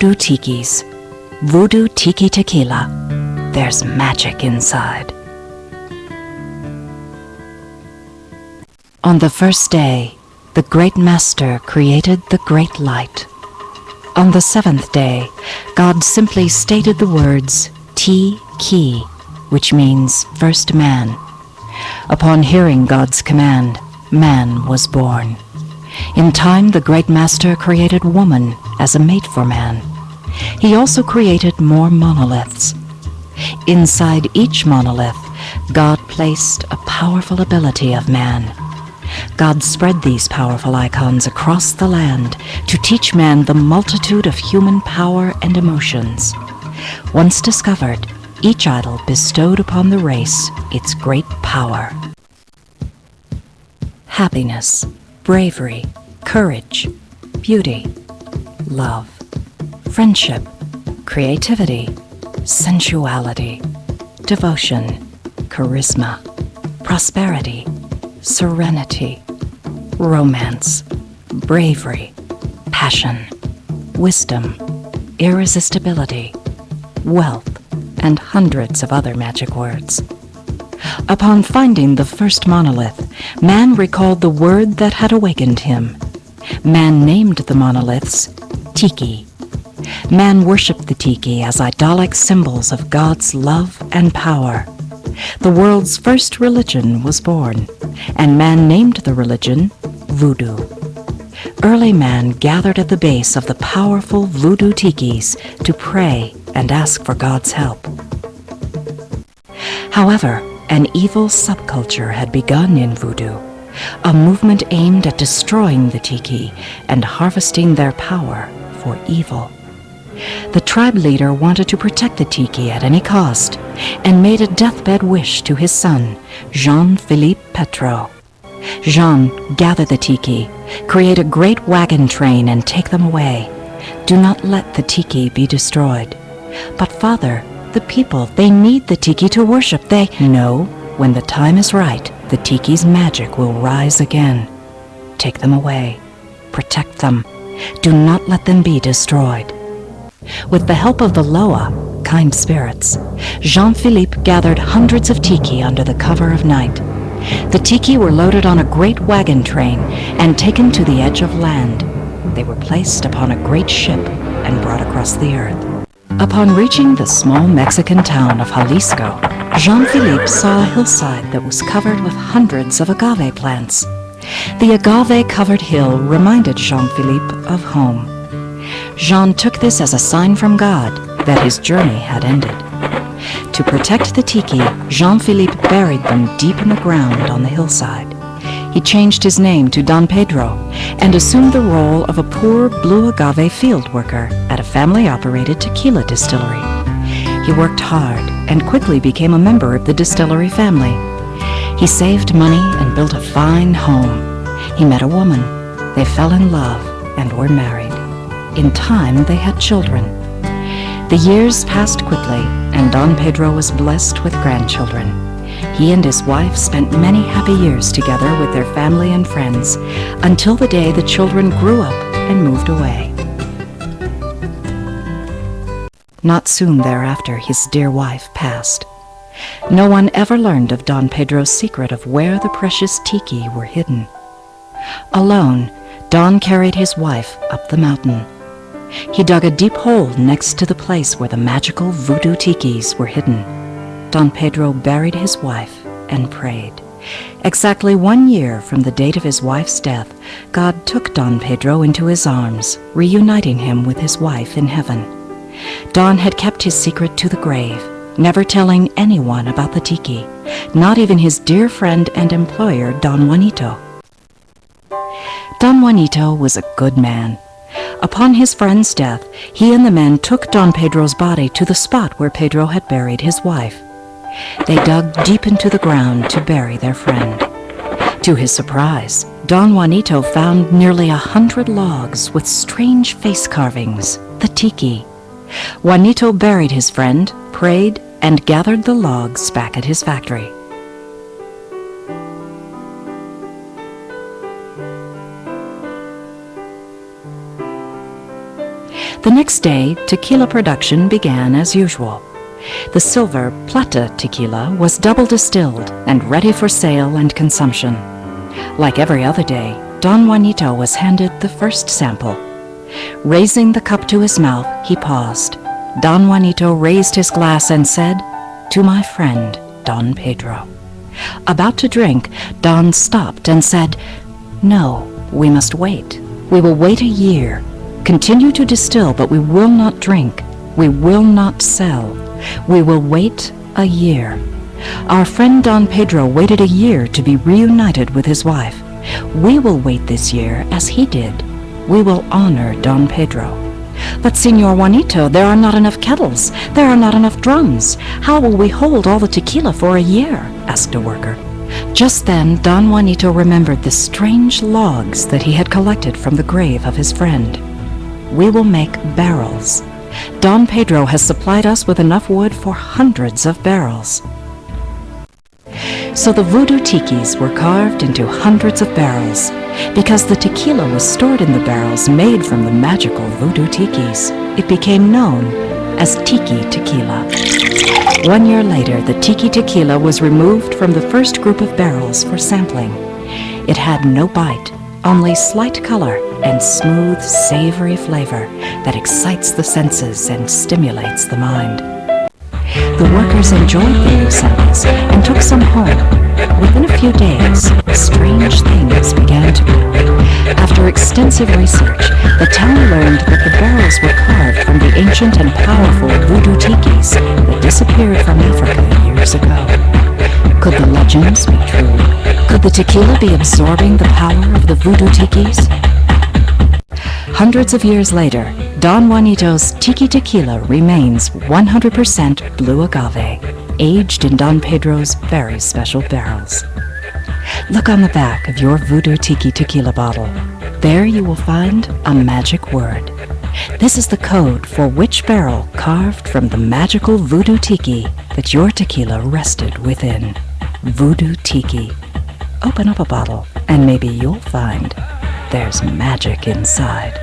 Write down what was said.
Voodoo Tikis. Voodoo Tiki Tequila. There's magic inside. On the first day, the Great Master created the Great Light. On the seventh day, God simply stated the words Ti-Ki, which means first man. Upon hearing God's command, man was born. In time, the Great Master created woman as a mate for man. He also created more monoliths. Inside each monolith, God placed a powerful ability of man. God spread these powerful icons across the land to teach man the multitude of human power and emotions. Once discovered, each idol bestowed upon the race its great power. Happiness, bravery, courage, beauty, love, friendship, creativity, sensuality, devotion, charisma, prosperity, serenity, romance, bravery, passion, wisdom, irresistibility, wealth, and hundreds of other magic words. Upon finding the first monolith, man recalled the word that had awakened him. Man named the monoliths Tiki. Man worshipped the Tiki as idolic symbols of God's love and power. The world's first religion was born, and man named the religion Voodoo. Early man gathered at the base of the powerful Voodoo Tikis to pray and ask for God's help. However, an evil subculture had begun in Voodoo, a movement aimed at destroying the Tiki and harvesting their power for evil. The tribe leader wanted to protect the Tiki at any cost and made a deathbed wish to his son, Jean-Philippe Petro. Jean, gather the Tiki, create a great wagon train and take them away. Do not let the Tiki be destroyed. But father, the people, they need the Tiki to worship. No, when the time is right, the Tiki's magic will rise again. Take them away. Protect them. Do not let them be destroyed. With the help of the Loa, kind spirits, Jean-Philippe gathered hundreds of Tiki under the cover of night. The Tiki were loaded on a great wagon train and taken to the edge of land. They were placed upon a great ship and brought across the earth. Upon reaching the small Mexican town of Jalisco, Jean-Philippe saw a hillside that was covered with hundreds of agave plants. The agave-covered hill reminded Jean-Philippe of home. Jean took this as a sign from God that his journey had ended. To protect the Tiki, Jean-Philippe buried them deep in the ground on the hillside. He changed his name to Don Pedro and assumed the role of a poor blue agave field worker at a family-operated tequila distillery. He worked hard and quickly became a member of the distillery family. He saved money and built a fine home. He met a woman. They fell in love and were married. In time, they had children. The years passed quickly, and Don Pedro was blessed with grandchildren. He and his wife spent many happy years together with their family and friends until the day the children grew up and moved away. Not soon thereafter, his dear wife passed. No one ever learned of Don Pedro's secret of where the precious Tiki were hidden. Alone, Don carried his wife up the mountain. He dug a deep hole next to the place where the magical Voodoo Tikis were hidden. Don Pedro buried his wife and prayed. Exactly 1 year from the date of his wife's death, God took Don Pedro into his arms, reuniting him with his wife in heaven. Don had kept his secret to the grave, never telling anyone about the Tiki, not even his dear friend and employer, Don Juanito. Don Juanito was a good man. Upon his friend's death, he and the men took Don Pedro's body to the spot where Pedro had buried his wife. They dug deep into the ground to bury their friend. To his surprise, Don Juanito found nearly 100 logs with strange face carvings, the Tiki. Juanito buried his friend, prayed, and gathered the logs back at his factory. The next day, tequila production began as usual. The silver Plata tequila was double distilled and ready for sale and consumption. Like every other day, Don Juanito was handed the first sample. Raising the cup to his mouth, he paused. Don Juanito raised his glass and said, "To my friend, Don Pedro." About to drink, Don stopped and said, "No, we must wait. We will wait a year. Continue to distill, but we will not drink. We will not sell. We will wait a year." Our friend Don Pedro waited a year to be reunited with his wife. We will wait this year as he did. We will honor Don Pedro. "But, Senor Juanito, there are not enough kettles. There are not enough drums. How will we hold all the tequila for a year?" asked a worker. Just then, Don Juanito remembered the strange logs that he had collected from the grave of his friend. "We will make barrels. Don Pedro has supplied us with enough wood for hundreds of barrels." So the voodoo tikis were carved into hundreds of barrels. Because the tequila was stored in the barrels made from the magical voodoo tikis, it became known as tiki tequila. 1 year later, the tiki tequila was removed from the first group of barrels for sampling. It had no bite, only slight color and smooth, savory flavor that excites the senses and stimulates the mind. The workers enjoyed the new samples and took some home. Within a few days, strange things began to happen. After extensive research, the town learned that the barrels were carved from the ancient and powerful voodoo tikis that disappeared from Africa years ago. Could the legends be true? Could the tequila be absorbing the power of the voodoo tikis? Hundreds of years later, Don Juanito's Tiki Tequila remains 100% blue agave, aged in Don Pedro's very special barrels. Look on the back of your Voodoo Tiki Tequila bottle. There you will find a magic word. This is the code for which barrel carved from the magical Voodoo Tiki that your tequila rested within. Voodoo Tiki. Open up a bottle and maybe you'll find there's magic inside.